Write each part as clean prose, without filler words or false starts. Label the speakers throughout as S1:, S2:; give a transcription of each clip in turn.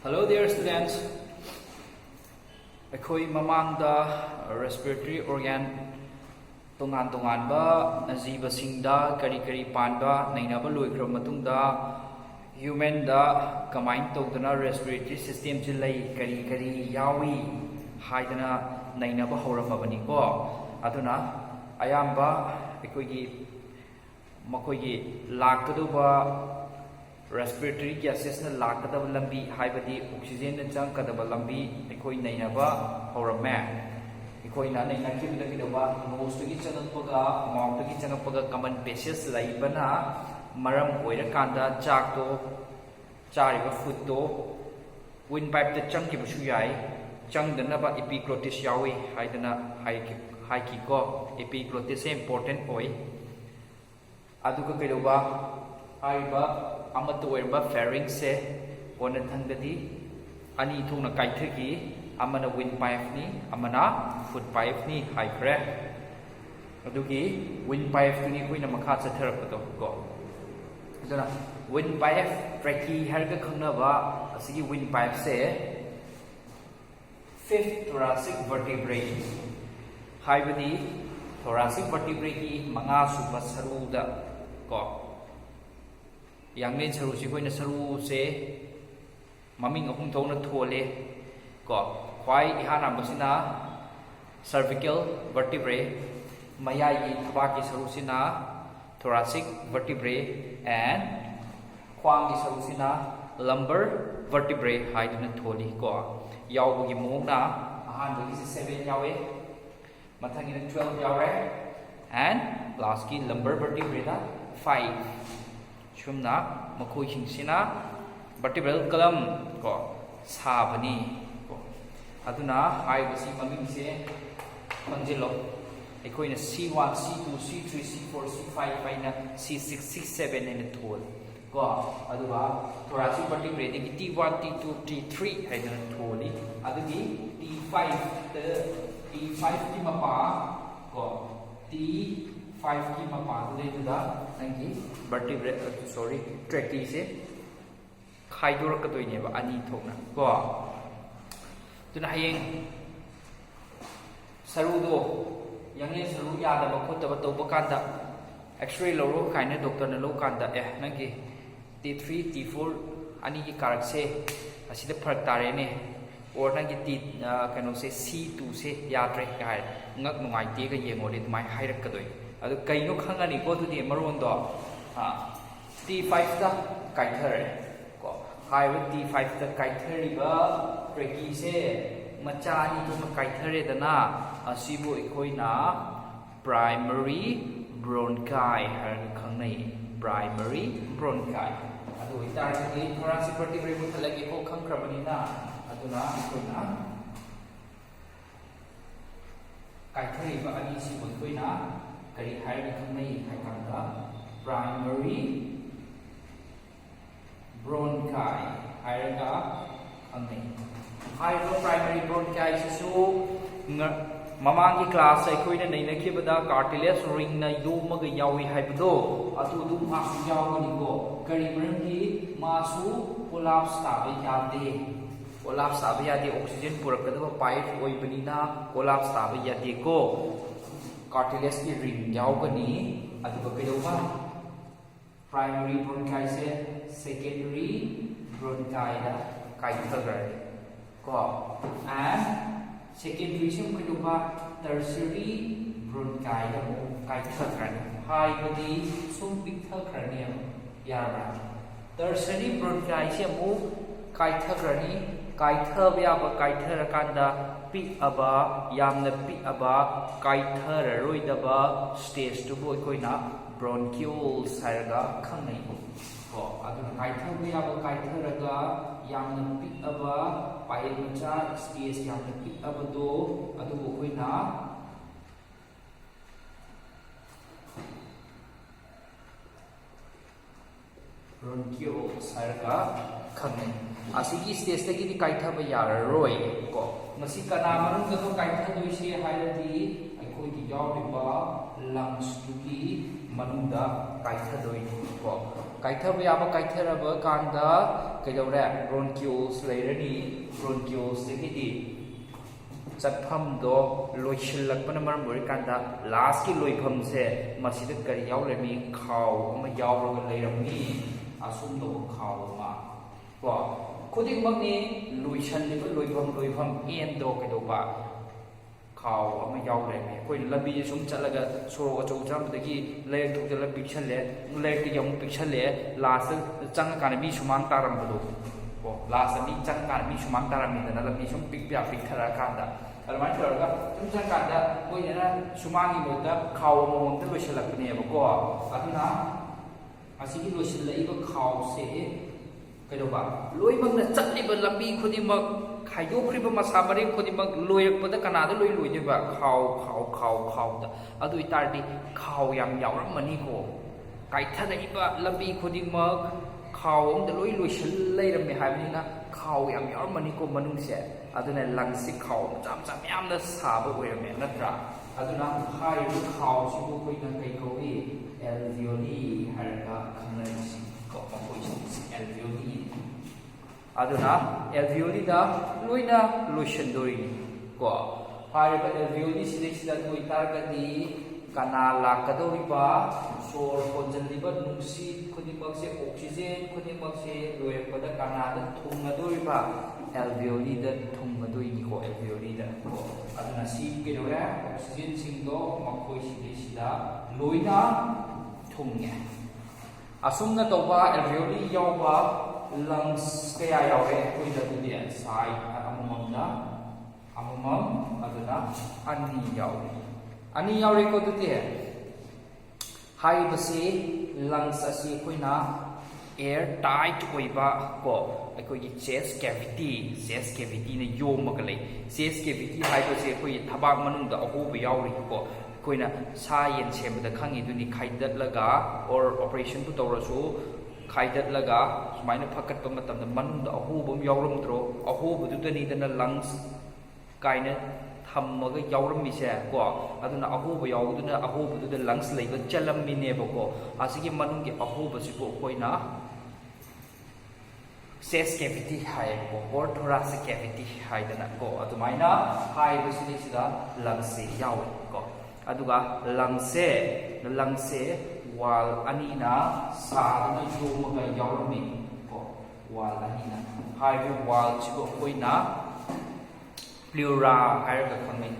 S1: Hello dear students. ꯑꯩꯈꯣꯏ ꯃꯃꯥꯡꯗ respiratory organ ꯇꯣꯉꯥꯟꯕ ꯖꯤꯕꯁꯤꯡꯗ ꯀꯔꯤ ꯄꯥꯟꯕ ꯅꯩꯅꯕ ꯂꯣꯏꯈ꯭ꯔꯕ ꯃꯇꯨꯡꯗ humanꯗ ꯀꯃꯥꯏꯅ ꯇꯧꯗꯅ respiratory systemꯁꯤ ꯂꯩ ꯀꯔꯤ ꯌꯥꯎꯏ ꯍꯥꯏꯗꯅ ꯅꯩꯅꯕ ꯍꯧꯔꯝꯃꯕꯅꯤꯀꯣ. ꯑꯗꯨꯅ ꯑꯌꯥꯝꯕ ꯃꯈꯣꯏꯒꯤ ꯂꯥꯛꯀꯗꯧꯕ respiratory gases na lakadaba lambi haibadi oxygen na changkadaba lambi ekoi nainaba horamme ekoi na nainakibdagidaba nose gi changakpaga mouth gi changakpaga common passage laibana maram oirakanda chak to chariba food to windpipe ta changkibasu yai changdanaba epiglottis yawi haidana haiki ko epiglottis important oi aduga kaidoba haiba amatu oirba pharynx se ona thangdadi ani thungna kaithagi amana windpipe ni amana food pipe ni haikre adugi windpipe ni koina makha chatharapado ko aduna windpipe trachea harga khangnaba asigi windpipe se fifth thoracic vertebrae haibadi thoracic vertebrae ki manga suba saruda ko yang saru si koina saru se maming ahum thona thole ko khwai ihana basina cervical vertebrae mayai gi thaba ki saru sina thoracic vertebrae and khwang gi saru sina lumbar vertebrae haiduna tholi ko yawu gi mona ahan gi 7 yawe mathangi 12 yawe and last ki lumbar vertebrae da 5 shumna makhoi hingsina vertebral column ko sabani ko aduna haibasi maming se manjilo ekoina C1 C2 C3 C4 C5 paina C6 C7 ene thol ko aduga thoracic vertebrae de T1 T2 T3 haidana tholi adugi T5 ki mapa ko T5 की मपा दुदा नंगी vertebrae trachea से खाइदोरकदोइनेबा अनि थोकना को तुना हयें सरुदो यंगे सरु यादबा खोतबा तौबा कांदा x-ray लौरो काइने doctor न लो कांदा नंगी T3 T4 अनि की कारक से असिदा फरक तारेने और नंगी कनो से C2 से यात्रे काय ngak nungaite ga yengode mai hairakadoi adu kaino khangani ko tu di maron do T5 ta kaithare ko haiwa T5 ta kaithari ba trachea se macha ni tu kaithare dana asibu ikoina primary bronchi har khangnai primary bronchi adu itar ni thoracic vertebrae bu thalagi ko khangkrabani na aduna ikoina kaithari ba ani si bu ikoina kari hairi khangnai haikanda primary bronchi hairaga khangnai hairo primary bronchi sisu mamangi class aikoina nainakibada cartilage ring na yomaga yawi haibado atu ma su yawani ko kari maramgi masu collapse tabe yade collapse tabe yade oxygen purakadaba pipe oibanina collapse tabe yade ko cartilage की ring यावगनी अदुगा कइदौबा primary bronchi से secondary bronchi दा काइथगरे को and secondary से कइदौबा tertiary bronchi दा काइथगरे हाइबदी सुम पिथगरने याबा tertiary bronchi से मु काइथगरनी काइथबयाबा काइथरकांदा pick अबा यामना पिक अबा काइथररोइदबा स्टेज तुबो कोइना ब्रोंक्यूल्स हायरगा खंगनै को अदुना काइथबयाबा काइथरगा यामना पिक अबा पाइलमचा स्टेज यामना पिक अबदो अदुबो कोइना ब्रोंक्यूल्स हायरगा खंगनै asigi stage tagi di kaithaba yararoi ko masi kana manung da ko kaithadoi se hairadi aikoi ki yawriba lungs tu ki manung da kaithadoi ko kaithaba yaba kaitharaba kanda kaidore bronchioles leirani bronchioles degidi chatpham do loisilakpana maram orikanda last ki loipham se masida kari yaulami khaw ama yauraga leiramni asum do khaw ma ko khuding makni loisan liba loipham end do kaidoba khaw ama yaurami koi labi sum chalaga soro achau jambdagi layer thukjala pixelle layer ti yam pixelle last chang kana mi sumang taram bodo ko last mi chang kana mi sumang taram ni dana labi sum pik thara kanda almai tharaga sum chang kanda koi na sumangi boda khaw mom ta loisalakne ba ko aduna asigi loisilai ba khaw se kaidoba loibagna chatliba lambi khudimak khayokriba masamari khudimak loirakpada kanada loiba khaw da adu itardi khaw yam yauramani ko kaithada iba lambi khudimak khaw amda loisil leirame haibina khaw yam yauramani ko manungse aduna langsi khaw cham yamna saba oirame natra aduna hairu khaw sibu koina kai kowi alveoli harga khanasi ko alveoli aduna alveoli da loina loisandori ko haiba alveoli sida koi targadi kanala kadoriba sor honjaliba nungsi khudimak se oxygen khudimak se loipada kanada thungadoriba alveoli da thungadoi ni ko alveoli da ko aduna si kedora oxygen singdo makoi sida loina thunge asumna toba alveoli yawba lungs kaya yawe kuida dudi sai amamna amamam aduna ani yawe ko dudi hai basi lungs asi kuina air tight oiba ko akoi chest cavity na yomagale chest cavity hai basi koi thabak manung da ahuba yauri ko koina sa yen sembada khangi duni khaidat laga or operation bu tawrasu khaidat laga sumaina phakat pa matamda manunda ahubam yauramdro ahubududani dana lungs kaina thammaga yaurammi se ko aduna ahuba yauduna ahubududa lungs leiba chalammine ba ko asigi manungi ahuba sibo koina chest cavity hai ko or thoracic cavity hai dana ko adumaina hai basini sida lungs se yawe ko aduga lungs se wall anina sadana yomaga yaurami ko wall anina haibu wall chibo koina pleura haiga khangai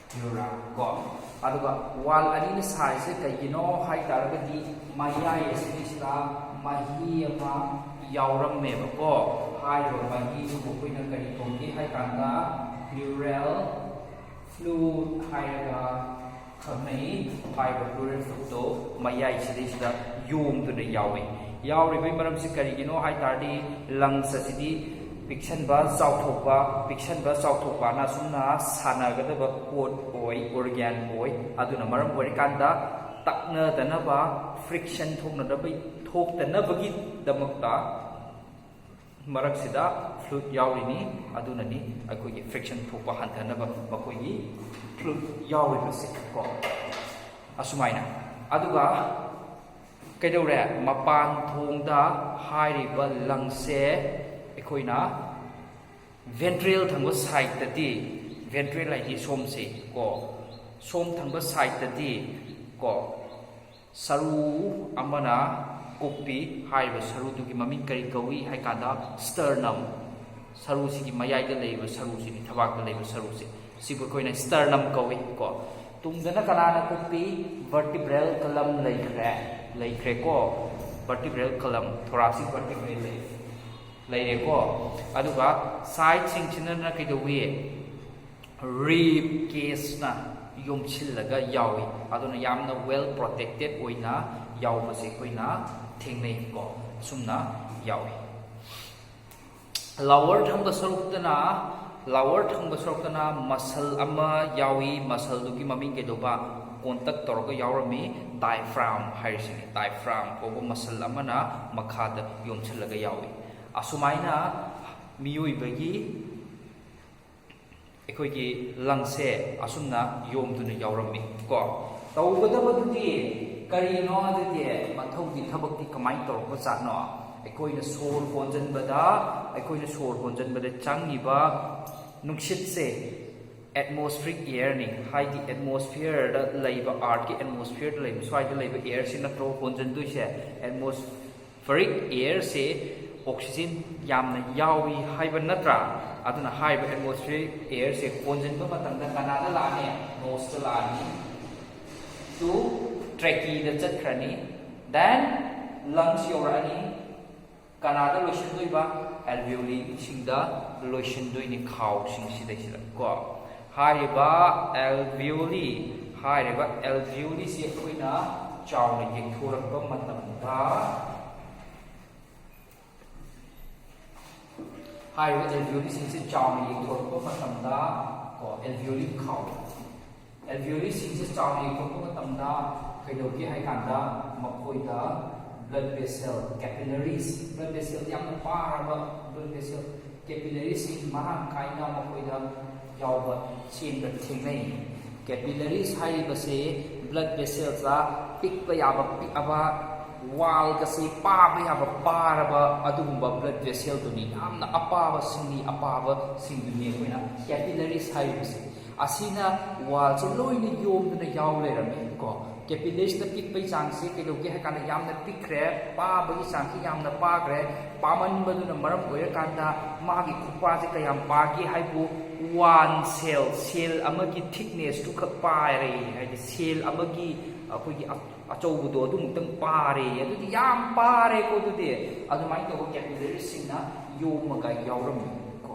S1: pleura ko aduga wall anina size kaigino hai taragadi mayai esisra mahi ama yauramme ko haiba mahi chibo koina kari kongi hai kanda pleural fluid haiga khamei fiber pleural fluid mayai sidisda yom tu ne yawi bai maram si kari gino hai tardi lungs asidi piction ba chauthokba na sumna sana gada ba code oi organ oi aduna maram ori kanda takna dana ba friction thokna da bai thokna bagi damakta marak sida fluid yawi ni aduna ni akoi friction thokpa hanthana ba makoi gi fluid yawi basi ko asumaina aduga kaidore mapan thongda hairiba lungse ekoina ventral thangba side tadi ventral lai somse ko som thangba side tadi ko saru amana kokpi haiba saru dugi maming kari kawi hai kada sternum saru sigi mayai da leiba saru sigi thabak da leiba saru si sibu koina sternum kawi ko tungdana kanana kokpi vertebral column laikre ko vertebral column thoracic vertebrae laire ko aduga side singchina na kaidowi rib case na yomchillaga yawi aduna yamna well protected oina yawbase koina thengnei ko sumna yawi lower thangba saruktana muscle ama yawi muscle duki maming kedoba contact toroga yawrami diaphragm haisini diaphragm ko muscle amana makhada yomchillaga yawi asumaina miyoi bagi ekoi ki lungse asumna yom duna yawrami ko ꯇꯧꯒꯗꯕꯗꯨꯗꯤ ꯀꯔꯤꯅꯣ ꯑꯗꯨꯗꯤ ꯃꯊꯧꯗꯤ ꯊꯕꯛꯇꯤ ꯀꯃꯥꯏꯅ ꯇꯧꯔꯛꯄ ꯆꯥꯠꯅꯣ ꯑꯩꯈꯣꯏꯅ ꯁꯣꯔ ꯍꯣꯟꯖꯟꯕꯗ ꯆꯪꯉꯤꯕ ꯅꯨꯡꯁꯤꯠꯁꯦ ꯑꯦꯠꯃꯣꯁꯐꯤꯌꯔꯤꯛ ꯏꯌꯔꯅꯤ ꯍꯥꯏꯗꯤ ꯑꯦꯠꯃꯣꯁꯐꯤꯌꯔꯗ ꯂꯩꯕ ꯑꯥꯔꯠꯀꯤ ꯑꯦꯠꯃꯣꯁꯐꯤꯌꯔꯗ ꯂꯩꯕ ꯁ꯭ꯋꯥꯏꯗ ꯂꯩꯕ ꯏꯌꯔꯁꯤ ꯅꯠꯇ꯭ꯔꯣ ꯍꯣꯟꯖꯟꯗꯣꯏꯁꯦ ꯑꯦꯠꯃꯣꯁꯐꯤꯌꯔꯤꯛ ꯏꯌꯔꯁꯦ ꯑꯣꯛꯁꯤꯖꯦꯟ ꯌꯥꯝꯅ ꯌꯥꯎꯏ ꯍꯥꯏꯕ ꯅꯠꯇ꯭ꯔꯥ ꯑꯗꯨꯅ ꯍꯥꯏꯔꯤꯕ ꯑꯦꯠꯃꯣꯁꯐꯤꯌꯔꯤꯛ ꯏꯌꯔꯁꯦ ꯍꯣꯟꯖꯟꯕ ꯃꯇꯝꯗ ꯀꯅꯥꯗ ꯂꯥꯛꯑꯅꯤ ꯅꯣꯁꯇ ꯂꯥꯛꯑꯅꯤ ꯇꯨ ꯇ꯭ꯔꯦꯀꯤꯗ ꯆꯠꯈ꯭ꯔꯅꯤ ꯗꯦꯟ ꯂꯪꯁ ꯌꯧꯔꯛꯑꯅꯤ ꯀꯅꯥꯗ ꯂꯣꯏꯁꯤꯟꯗꯣꯏꯕ ꯑꯦꯜꯚꯤयोꯂꯤꯁꯤꯡꯗ ꯂꯣꯏꯁꯤꯟꯗꯣꯏꯅꯤ ꯈꯥꯎꯁꯤꯡꯁꯤꯗꯩꯁꯤꯗ ꯀꯣ ꯍꯥꯏꯔꯤꯕ ꯑꯦꯜꯚꯤयोꯂꯤꯁꯤ ꯑꯩꯈꯣꯏꯅ ꯆꯥꯎꯅ ꯌꯦꯛꯊꯣꯔꯛꯄ ꯃꯇꯝꯗ ꯍꯥꯏꯔꯤꯕ ꯑꯦꯜꯚꯤयोꯂꯤꯁꯤꯡꯁꯤ ꯆꯥꯎꯅ ꯌꯦꯛꯊꯣꯔꯛꯄ ꯃꯇꯝꯗ ꯀꯣ ꯑꯦꯜꯚꯤयोꯂꯤ ꯈꯥꯎ ꯑꯦꯜꯚꯤयोꯂꯤꯁꯤꯡꯁꯤ ꯆꯥꯎꯅ ꯌꯦꯛꯊꯣꯔꯛꯄ ꯃꯇꯝꯗ ꯀꯩꯗꯧꯒꯦ ꯍꯥꯏ ꯀꯥꯟꯗ ꯃꯈꯣꯏꯗ blood vessel capillaries blood vessel yamna paraba blood vessel capillaries marang kaina makoida yawba chenba thengnai capillaries haibase blood vessels la pikpa yaba pikaba wall ka se paaba yaba paraba adugumba blood vessel duni yamna apaba singni koina capillaries haibase asina wall se loina yomduna yaw lerame ko capillaries na pikpai changse kaidoge hakana yamna pikre paabagi changki yamna pagre pamanbaduna maram oirakanda magi khupa se kayam pagi haibu one cell amagi thickness tu khak paare haidi cell amagi akoigi achoubudo adumtang paare adudi yam paare ko dudi adumai to capillaries singna yomaga yawram ko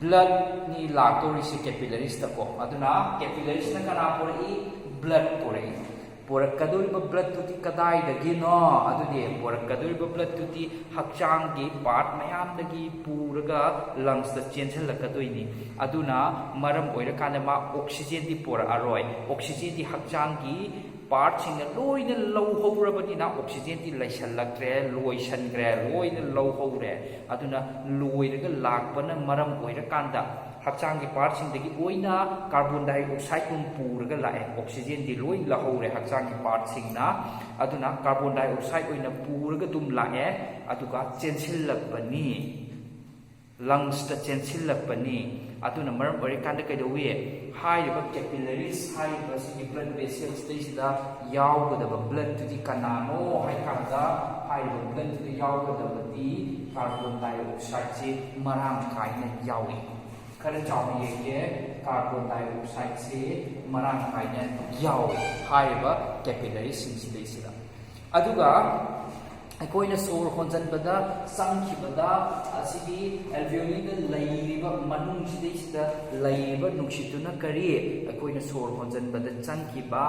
S1: blood ni lactorisi capillaries ta ko aduna capillaries na kana pori blood porakaduriba blood tuti kadai dagi no adudi porakaduriba blood tuti hakchang gi part mayam dagi puraga lungs da chenchal lakadoini aduna maram oira kana ma oxygen di pora aroi oxygen di hakchang gi part singa loina low howrabani na oxygen di laisal lakre loisan gre loina low howre aduna loiraga lakbana maram oira kanda hakchang gi part sing dagi oina carbon dioxide kum puraga lae oxygen di loi lahore hakchang gi part sing na aduna carbon dioxide oina puraga dum lae aduga chensil lakbani lungs ta chensil lakbani aduna maram ori kanda kaidowi haiba capillaries haiba sing blood vessels sida yawgada blood to di kanano hai kanda haiba blood to di yawgada di carbon dioxide si maram kaina yawi khara chawna yeke carbon dioxide se marang kaina yaw haiba capillaries sing sida aduga akoina sor honjanbada sangkhibada asigi alveoli da lairiba manung sida lairiba nungsituna kari akoina sor honjanbada changkiba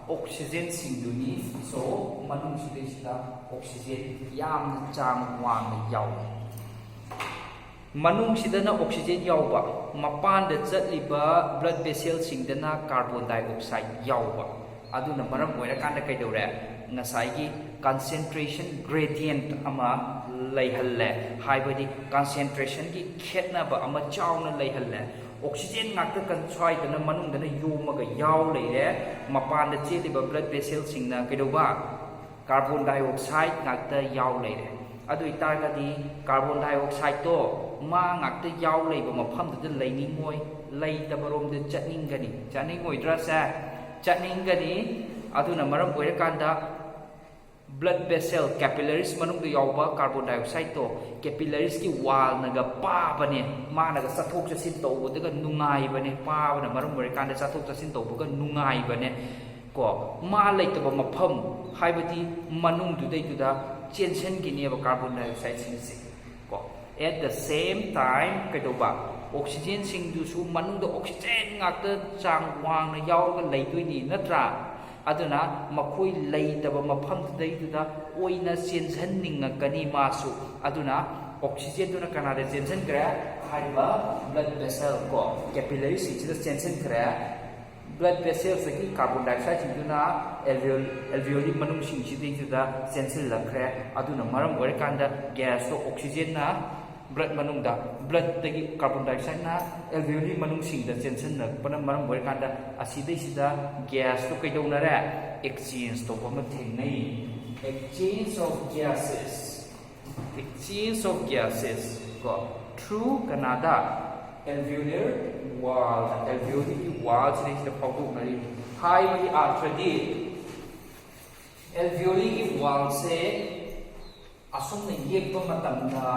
S1: oxygen singduni so manung sida oxygen yam chang wang yaw manung sidana oxygen yawba mapan da chatliba blood vessel singdana carbon dioxide yawba aduna maram oira kanda kaidore ngasai concentration gradient ama leihalle haibadi concentration ki khetnaba ama chawna leihalle oxygen ngakta kan chwai dana manung dana yomaga yaw leire mapan da cheliba blood vessel singna kaidoba carbon dioxide ngakta yaw leire adu itargadi carbon dioxide to ma ngakta yaw leiba mafam da leiningoi leitabarom da chatningoi dra sa chatningani aduna maram oirakanda blood vessel capillaries manung da yawba carbon dioxide to capillaries ki wall naga pa bane ma naga sathok chasin tawbu daga nungai bane pa bana maram oirakanda sathok chasin tawbu ga nungai bane ko ma leitaba mafam haibati manung du dei du da chenchen ki ne carbon dioxide sing ko at the same time kadoba oxygen sing du su manung da oxygen ngakta chang wang na yaw ga leitoi ni natra aduna makoi leitaba mafam dei du da oina chenchen ningakani masu aduna oxygen duna kanada chenchen kra haiba blood vessel ko capillary sing chenchen kra blood vessels ki carbon dioxide singduna alveoli manung sing sida chensil lakre aduna maram oire kanda gas to oxygen na blood manungda blood tagi carbon dioxide na alveoli manungsingda chensanakpana maram oirkanda asidai gas to kaidonare exchange to pama thengnai exchange of gases go through Canada alveolar wall sine sida phawdu mari hai bhi atradi alveoli wall se asumna yekpa matamda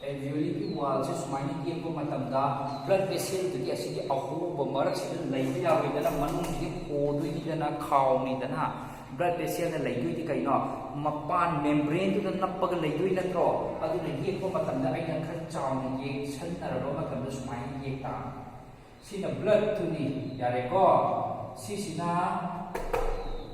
S1: alveoli wall se sumaina yekpa matamda blood vessel tagi asigi ahuba marak sida leiba yawi manung gi hodui dana khawni dana blood vessel na leidui di kaino mapan membrane tu nappaga leidui natro adu na yekpa matamda aina khan chawna yek sanaraba matamda sumaina yekta sina blood tu ni yare ko sisina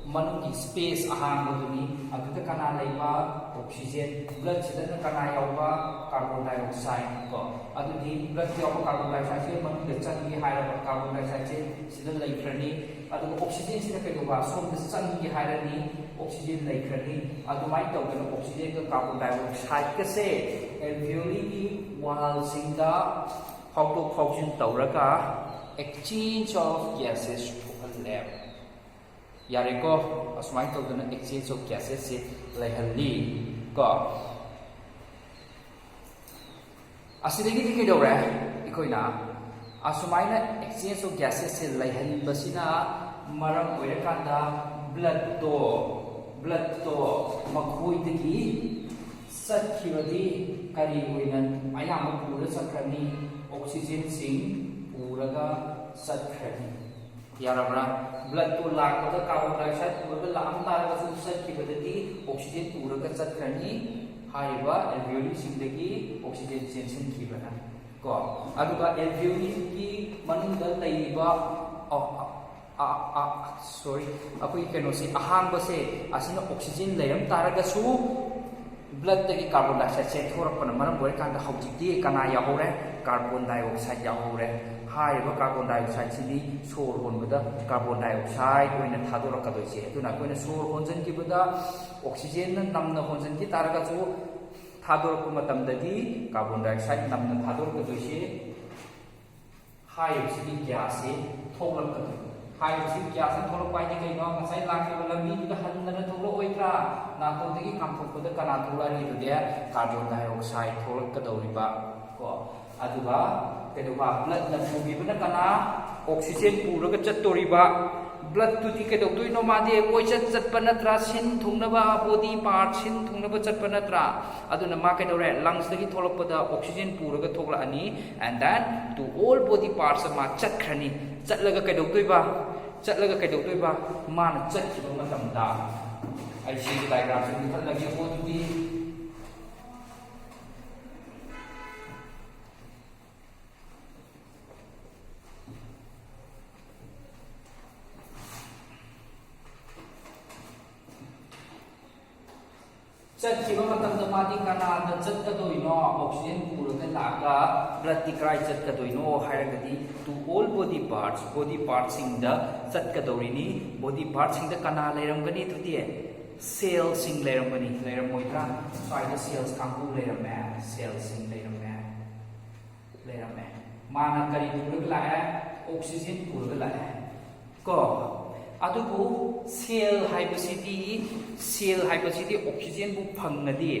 S1: manung space ahang boduni aduda kana leiba oxygen blood sida kana yawa carbon dioxide ko adudi blood yawa carbon dioxide manung de changi haira carbon dioxide sida leikrani adu oxygen sida kaiba som de changi hairani oxygen leikrani adu mai tawdana oxygen ka carbon dioxide ka se alveoli ki wall singa phawjin tawraga exchange of gases to a lab yare ko asmai to dana exchange of gases se lehalli ko asidagi dikhe dore ikoina asmai na exchange of gases se lehalli basina maram oirakanda blood to makhoi dagi sakhibadi kari oinan ayam pura sakrani oxygen sing puraga sakrani yarabra blood to lakpada carbon dioxide puraga lam taraga su sakhibadagi oxygen puraga sakrani haiba alveoli singdagi oxygen sension khibana ko aduga alveoli ki manungda taiba sorry akoi kenosi ahang base asina oxygen layam taraga su blood tagi carbon dioxide se thorakpana maram boy kanda haujikti kana yahore carbon dioxide yahore haiba carbon dioxide sidi sor honbada carbon dioxide oina thadorakadoi aduna koina sor honjan kibada oxygen na namna honjan ki taraga chu thadorakpa matamdadi carbon dioxide namna thadorakadoi se haiba sidi gas se thoklakadoi haiba sidi gas se tholakpai ni kaino ngasai lakhiba lambi du handana thoklo oitra natodagi kamthokpada kana tholani du de carbon dioxide tholakadoriba ko aduga keduba blood na pubibana kana oxygen puraga chattoriba blood tu ti kedok no made koi chatpa natra sin thungnaba body part sin thungnaba chatpa natra aduna ma kedore lungs dagi tholokpada oxygen puraga thokla ani and then to all body parts ma chatkhani chatlaga kedok toiba mana chatkiba matamda ai si diagram sin thalagi ko tu chatkiba matamda madi kana da chatkadoino oxygen puraga laka blood tikrai chatkadoino hairagadi to all body parts sing da chatkadorini body parts sing da kana leiramgani tuti cell sing leirammoitra saida cells kampu leirame cell sing leirame mana kari puraga la oxygen puraga la ko adubu cell haibasidi oxygen bu phangnadi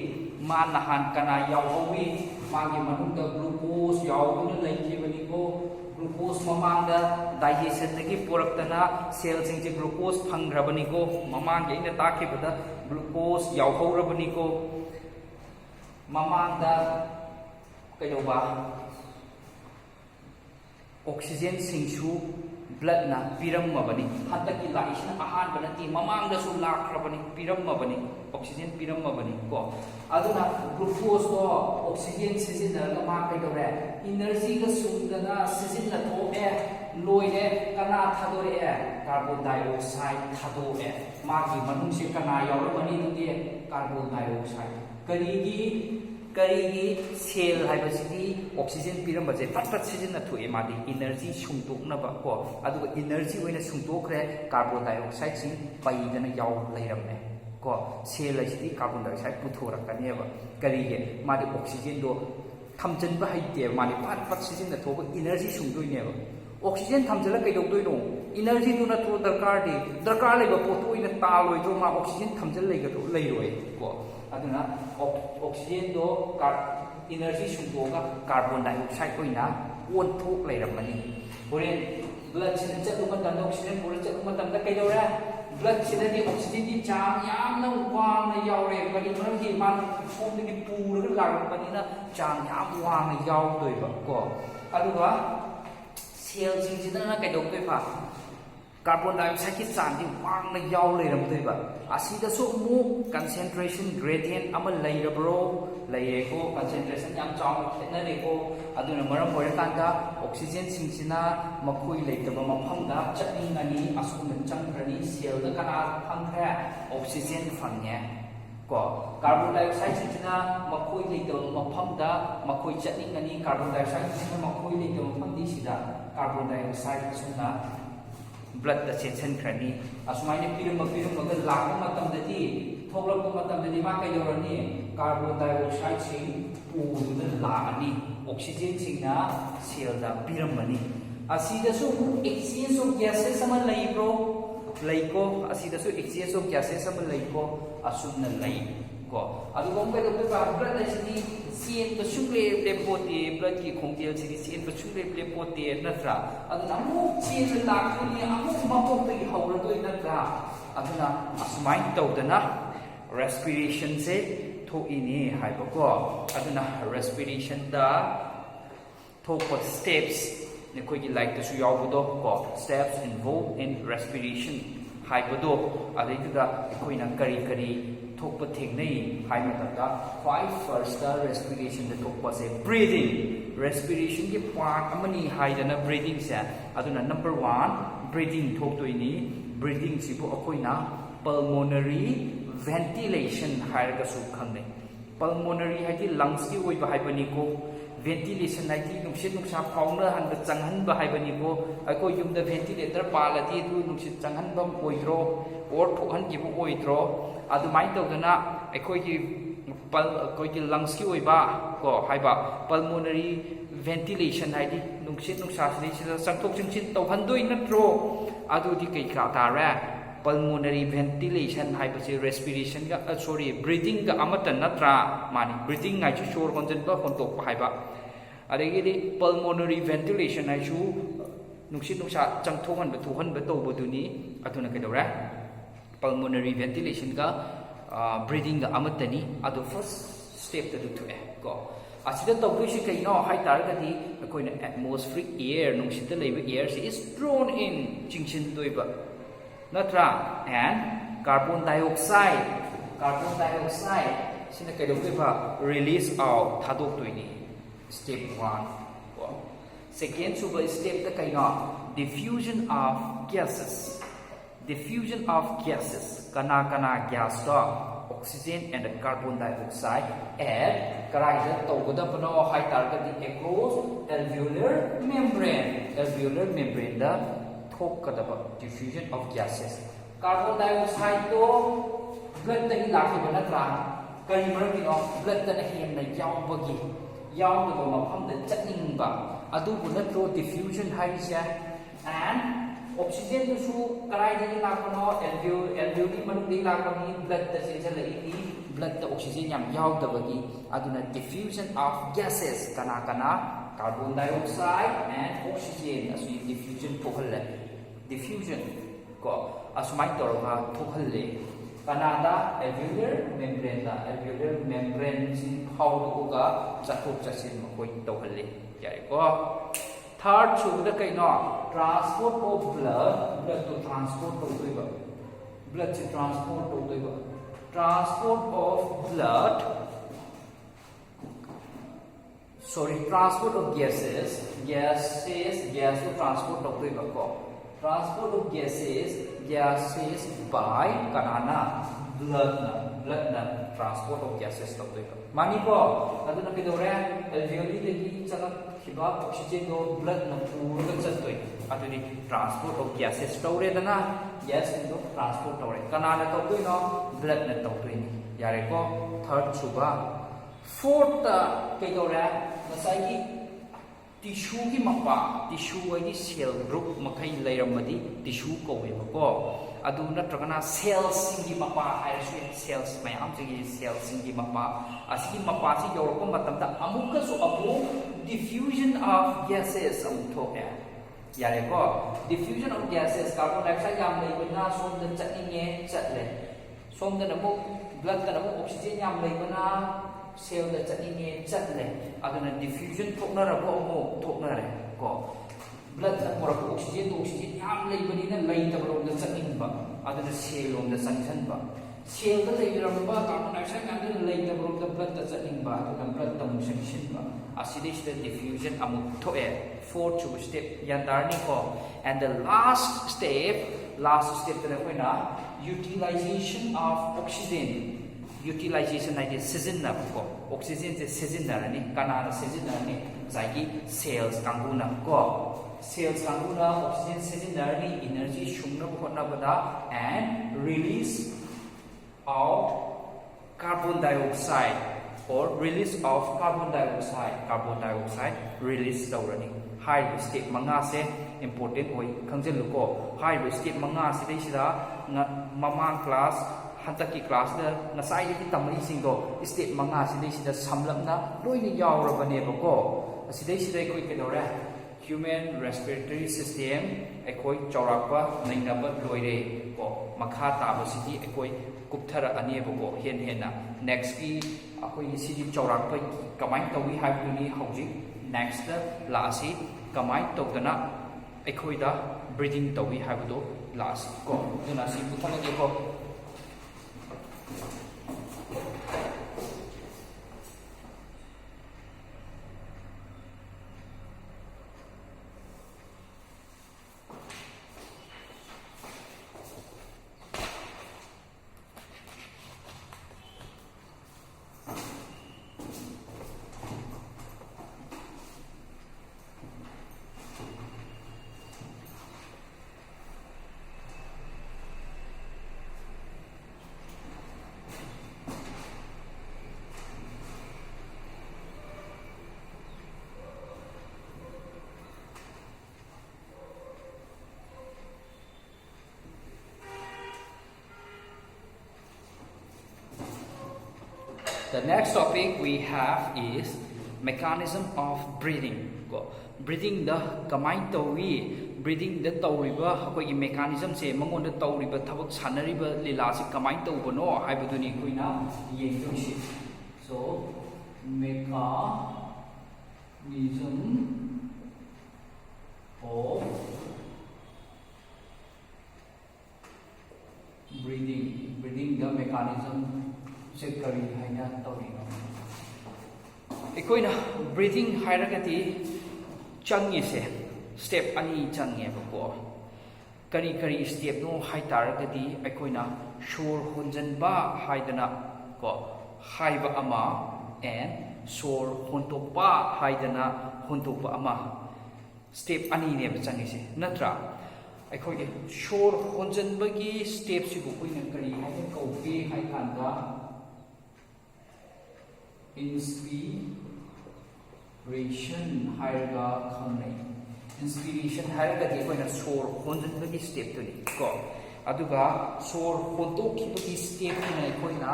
S1: ma nahan kana yawhawi magi manungda glucose yawduna laikibani ko glucose mamangda digestion dagi poraktana cell singje glucose phangrabani ko mamangge ina takibada glucose yawhaurabani ko mamangda kaidoba oxygen singsu blood na pirammabani hadaki laisna ahan banati mamangda su lakrabani pirammabani oxygen pirammabani ko aduna glucose to oxygen sizinna ma kaidore energy ga sundana sizinna thoe loire kana thadore carbon dioxide thadore magi manungse kana yawrabani dute carbon dioxide karigi cell haibasidi oxygen pirambaje pat sizinna thoe madi energy sungtoknaba ko aduga energy oina sungtokre carbon dioxide sing paidana yaw leiramme ko cell asidi carbon dioxide puthorakaniba karige madi oxygen do thamjan ba haite madi pat sizin na thoba energy sungdoineba oxygen thamjala kaidokdoino energy do na to darkar leba poto ina taloi do ma oxygen thamjal leiga do leiroi ko aduna oxygen do energy sungdoga carbon dioxide koina on thok leiramani horen blood sin chatu matam oxygen pura chatu matam da kaidora blood sin di oxygen di chang yamna wang na yaure bani maram di man phom di pura larapani na chang yam wang na yaw doiba ko aduga cell singsidana kaidok pa carbon dioxide ki chang di wang na yaw leiram doiba asida so mu concentration gradient ama leirabro leiye ko concentration yam chang na ko aduna maram orakanda oxygen singsina makoi leitaba mafam da chakning ani asuna changkrani cell da kana phangkha oxygen phangye ko carbon dioxide singsina makoi leitaba mafam da makoi chakning ani carbon dioxide singsina makoi leitaba mafam di sida carbon dioxide asuna blood da changkrani asumai ne pirum ga lakma matam da di thoklakpa matam da di ma kaiyorani carbon dioxide sing puda laani oxygen singna cell da piramani asida su exchange of gases sama laibro laiko asida su exchange of gases sama laiko asumna lai ko adu gom ka do ba blood da sidi cn to sumle lepote blood ki khongtel sidi cn to sumle lepote natra adu namu cn la kuni amu mapok te hawra do natra aduna asmai tawdana respiration se to ini haibako aduna respiration da thokpa steps ne koi gi like to su yawdo ko steps involved in respiration haibado adaiduda koi na kari thokpa thengnai haimata da khwai first da respiration da thokpa se breathing respiration ki part amani haidana breathing se aduna number 1 breathing thoktoini breathing sibu akoina pulmonary ventilation hairaga su khangnai pulmonary haiti lungs ki oi ba haibani ko ventilation haiti nungsit nungsa fauna han ba changhan ba haibani ko ako yum da ventilator palati du nungsit changhan bam oidro or thokhan ki bu oidro adu mai tawdana akoi ki lungs ki oi ba ko haiba pulmonary ventilation haiti nungsit nungsa sida changthok chingchin tawhan doi natro adu di kai ka tara pulmonary ventilation haibase respiration ga breathing ga amata natra mani breathing ngai chu shor konjen ba kontok pa haiba adegi pulmonary ventilation ai chu nungsit nungsa changthohan ba thuhan ba to boduni atuna kedora pulmonary ventilation ga breathing ga amata ni adu first step ta du ko asida tawbi shi kai no hai tar ga di koina atmospheric air nungsit ta leiba air is drawn in chingchin doiba natra and carbon dioxide sina kaidok ba release out thadok toini step 1 second suba step ta kaina diffusion of gases kana gas da oxygen and carbon dioxide and karai to goda pano high target across alveolar membrane da thokadaba diffusion of gases carbon dioxide to blood ta hilaki banatra kari marami no blood ta na hen na yawbagi yawdo mafam da chatning ba adu bunatro diffusion haisa and oxygen to su karai da hilakano alveoli manudi lakani blood ta se chalai blood ta oxygen yam yawdabagi aduna diffusion of gases kana carbon dioxide and oxygen as we diffusion diffusion ko asmai toroga thokhalle kanada alveolar membrane sin phau ga chathok chasin koi tawhalle yai ko third chugda kaino transport of blood to transport to doiba blood to transport to doiba transport of gases to transport of doiba ko transport of gases by kanana blood na transport of gases to doiba mani ko aduna kidore alveoli degi chana khiba oxygen do blood na pura chatoi aduni transport of gases to re dana gas do transport to re kana na to doi no blood na to doi ni yare ko third suba fourth kidore nasai ki tissue ki mapa tissue ai cell group makai lairamadi tissue ko we ko adu natragana cells singi mapa haisu cells mayam singi cells singi mapa asigi mapa si yorko matamda amuka so abu diffusion of gases amutho ya yare ko diffusion of gases carbon dioxide yam leibana som da chatninge chatle som da namu blood da namu oxygen yam leibana cell da chatninge chatle aduna diffusion thokna rabo amu thokna re ko blood na pura oxygen to oxygen yam leibani na lai ta rom da chanin ba aduna cell rom da sanction ba cell da lai ram ba carbon dioxide kan da lai ta rom da blood da chanin ba aduna blood da sanction ba acidic diffusion amu to e fourth to step yandarni ko and the last step da ko na utilization of oxygen utilization like season na ko oxygen se season na ni kana na season na ni zagi cells kanguna ko cells kanguna oxygen season na ni energy shungna khona bada and release out carbon dioxide or release of carbon dioxide release dawrani high step manga se important hoi khangjalu ko high step manga se dei sida mamang class hantaki class da nasai ki tamai singdo step manga sidai sida samlamna loini yawrabane bako asidai sidai koi kedore human respiratory system ekoi chaurakpa nainaba loire ko makha taba sidi ekoi kupthara ane bako hen next ki akoi sidi chaurakpa kamai tawi haibuni hojik next la asi kamai tokdana ekoi da breathing tawi haibudo last ko duna si buthana ge ko The next topic we have is mechanism of breathing. Breathing the kamai tawi breathing the tawriba akoi mechanism se mangon da tawriba thabak sanariba lila se kamai tawbano haibaduni koina yengdusi. So mechanism of breathing the mechanism se kari haina tawrino ekoina breathing hairagati changi se step ani changi bako kari step no hai taragati ekoina shor honjanba haidana ko haiba ama and shor hontopa haidana hontopa ama step ani ne changi se natra aikoi shor honjanbagi step sibu koina kari haina kauke hai kanda inspiration haiga khanai inspiration haiga di koina sor honjanbagi step to ni ko aduga sor hontokhibagi step ni koina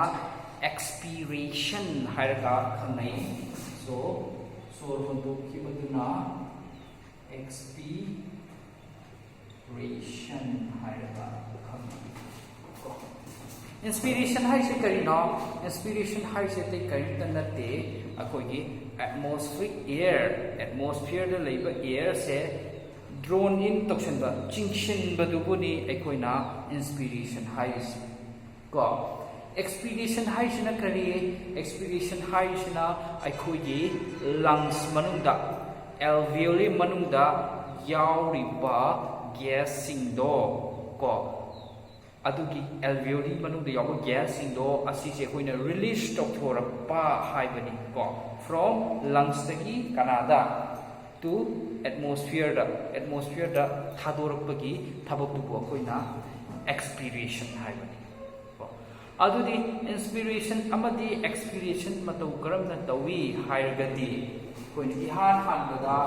S1: expiration haiga khanai so sor hontokhibaduna expiration haiga khanai inspiration hai se kari no inspiration hai se te kari tanate akogi atmosphere da leiba air se drawn in toxin ba chingshin badubuni ekoina inspiration hai se ko expiration hai sina kari expiration hai sina akogi lungs manungda alveoli manungda yauriba gas singdo ko ꯑꯗꯨꯒꯤ ꯑꯦꯜꯚꯤꯑꯣꯂꯤ ꯃꯅꯨꯡꯗ ꯌꯥꯎꯕ ꯒ꯭ꯌꯥꯁꯁꯤꯡꯗꯣ ꯑꯁꯤꯁꯦ ꯑꯩꯈꯣꯏꯅ release ꯇꯧꯊꯣꯔꯛꯄ ꯍꯥꯏꯕꯅꯤ ꯀꯣ from ꯂꯪꯁꯇꯒꯤ ꯀꯅꯥꯗ two ꯑꯦꯠꯃꯣꯁꯐꯤꯌꯔꯗ ꯊꯥꯗꯣꯔꯛꯄꯒꯤ ꯊꯕꯛꯇꯨꯕꯨ ꯑꯩꯈꯣꯏꯅ ꯑꯦꯛꯁꯄꯤꯔꯦꯁꯟ ꯍꯥꯏꯕꯅꯤ ꯀꯣ ꯑꯗꯨꯗꯤ ꯏꯟꯁꯄꯤꯔꯦꯁꯟ ꯑꯃꯗꯤ ꯑꯦꯛꯁꯄꯤꯔꯦꯁꯟ ꯃꯇꯧ ꯀꯔꯝꯅ ꯇꯧꯏ ꯍꯥꯏꯔꯒꯗꯤ ꯑꯩꯈꯣꯏꯅ ꯏꯍꯥꯟ ꯍꯥꯟꯕꯗ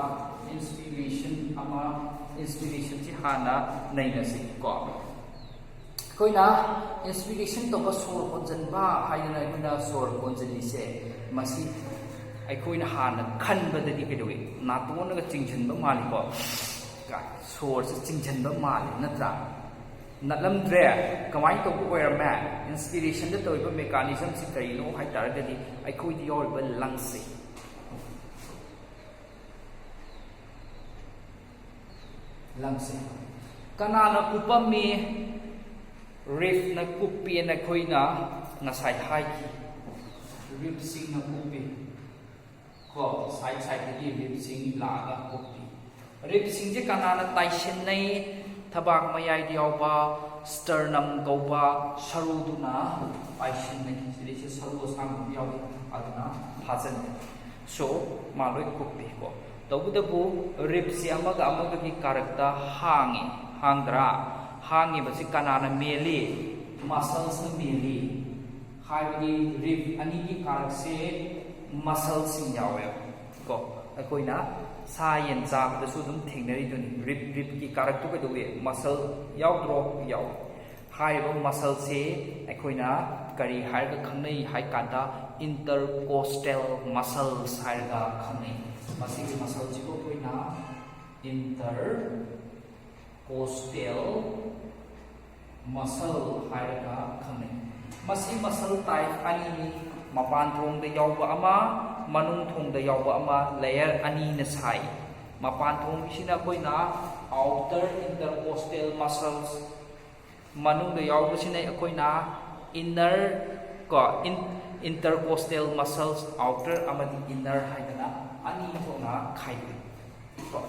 S1: ꯏꯟꯁꯄꯤꯔꯦꯁꯟꯁꯤ ꯍꯥꯟꯅ ꯅꯩꯅꯁꯤ ꯀꯣ ꯑꯩꯈꯣꯏꯅ ꯏꯟꯁꯄꯤꯔꯦꯁꯟ ꯇꯧꯕ ꯁꯣꯔ ꯍꯣꯟꯖꯟꯕ ꯍꯥꯏꯗꯅ ꯑꯩꯈꯣꯏꯅ ꯁꯣꯔ ꯍꯣꯟꯖꯜꯂꯤꯁꯦ ꯃꯁꯤ ꯑꯩꯈꯣꯏꯅ ꯍꯥꯟꯅ ꯈꯟꯕꯗꯗꯤ ꯀꯩꯗꯧꯏ ꯅꯥꯇꯣꯟꯅꯒ ꯆꯤꯡꯁꯤꯟꯕ ꯃꯥꯜꯂꯤꯀꯣ ꯁꯣꯔꯁꯦ ꯆꯤꯡꯁꯤꯟꯕ ꯃꯥꯜꯂꯤ ꯅꯠꯇ꯭ꯔꯥ ꯅꯠꯂꯝꯗ꯭ꯔꯦ ꯀꯃꯥꯏꯅ ꯇꯧꯕ ꯑꯣꯏꯔꯝꯃꯦ ꯏꯟꯁꯄꯤꯔꯦꯁꯟꯗ ꯇꯧꯔꯤꯕ ꯃꯦꯀꯥꯅꯤꯖꯝꯁꯤ ꯀꯔꯤꯅꯣ ꯍꯥꯏꯇꯥꯔꯒꯗꯤ ꯑꯩꯈꯣꯏꯗ ꯌꯥꯎꯔꯤꯕ ꯂꯪꯁꯦ ꯀꯅꯥꯅ ꯀꯨꯞꯄꯝꯃꯤ ꯔꯤꯐꯅ ꯀꯨꯞꯄꯦꯅ ꯑꯩꯈꯣꯏꯅ ꯉꯁꯥꯏ ꯍꯥꯏꯈꯤ ꯔꯤꯞꯁꯤꯡꯅ ꯀꯨꯞꯄꯤ ꯀꯣ ꯁꯥꯏꯗꯇꯒꯤ ꯔꯤꯞꯁꯤꯡ ꯂꯥꯛꯑꯒ ꯀꯨꯞꯄꯤ ꯔꯤꯞꯁꯤꯡꯁꯦ ꯀꯅꯥꯅ ꯇꯥꯏꯁꯤꯟꯅꯩ ꯊꯕꯥꯛ ꯃꯌꯥꯏꯗ ꯌꯥꯎꯕ ꯁ꯭ꯇꯔꯅꯝ ꯀꯧꯕ ꯁꯔꯨꯗꯨꯅ ꯇꯥꯏꯁꯤꯟꯅꯩ ꯁꯤꯗꯩꯁꯦ ꯁꯔꯨ ꯑꯁꯥꯡꯕ ꯌꯥꯎꯏ ꯑꯗꯨꯅ ꯐꯥꯖꯤꯟꯅꯩ ꯁꯣ ꯃꯥ ꯂꯣꯏ ꯀꯨꯞꯄꯤ ꯀꯣ ꯇꯧꯕꯇꯕꯨ ꯔꯤꯞꯁꯤ ꯑꯃꯒ ꯑꯃꯒꯒꯤ ꯀꯥꯔꯛꯇ ꯍꯥꯡꯗ꯭ꯔꯥ ꯍꯥꯡꯉꯤꯕꯁꯤ ꯀꯅꯥꯅ ꯃꯦꯜꯂꯤ ꯃꯁꯜꯁꯅ ꯃꯦꯜꯂꯤ ꯍꯥꯏꯕꯗꯤ ꯔꯤꯞ ꯑꯅꯤꯒꯤ ꯀꯥꯔꯛꯁꯦ ꯃꯁꯜꯁꯤꯡ ꯌꯥꯎꯋꯦꯕ ꯀꯣ ꯑꯩꯈꯣꯏꯅ ꯁꯥ ꯌꯦꯟ ꯆꯥꯕꯗꯁꯨ ꯑꯗꯨꯝ ꯊꯦꯡꯅꯔꯤꯗꯨꯅꯤ ꯔꯤꯞꯀꯤ ꯀꯥꯔꯛꯇꯨ ꯀꯩꯗꯧꯏ ꯃꯁꯜ ꯌꯥꯎꯗ꯭ꯔꯣ ꯌꯥꯎꯏ ꯍꯥꯏꯔꯤꯕ ꯃꯁꯜꯁꯦ ꯑꯩꯈꯣꯏꯅ ꯀꯔꯤ ꯍꯥꯏꯔꯒ ꯈꯪꯅꯩ ꯍꯥꯏ ꯀꯥꯟꯗ ꯏꯟꯇꯔꯀꯣꯁꯇꯦꯜ ꯃꯁꯜꯁ ꯍꯥꯏꯔꯒ ꯈꯪꯅꯩ ꯃꯁꯤꯒꯤ ꯃꯁꯜꯁꯤꯕꯨ ꯑꯩꯈꯣꯏꯅ ꯏꯟꯇꯔꯀꯣꯁꯇꯦꯜ ꯃꯁꯜ ꯍꯥꯏꯔꯒ ꯈꯪꯅꯩ ꯃꯁꯤ ꯃꯁꯜ ꯇꯥꯏꯞ ꯑꯅꯤꯅꯤ ꯃꯄꯥꯟ ꯊꯣꯡꯗ ꯌꯥꯎꯕ ꯑꯃ ꯃꯅꯨꯡ ꯊꯣꯡꯗ ꯌꯥꯎꯕ ꯑꯃ ꯂꯦꯌꯔ ꯑꯅꯤꯅ ꯁꯥꯏ ꯃꯄꯥꯟ ꯊꯣꯡꯒꯤꯁꯤꯅ ꯑꯩꯈꯣꯏꯅ ꯑꯥꯎꯇꯔ ꯏꯟꯇꯔꯀꯣꯁꯇꯦꯜ ꯃꯁꯜꯁ ꯃꯅꯨꯡꯗ ꯌꯥꯎꯕꯁꯤꯅ ꯑꯩꯈꯣꯏꯅ ꯏꯟꯅꯔ ꯀꯣ intercostal muscles outer amadi inner haidana ani thona khaidui ko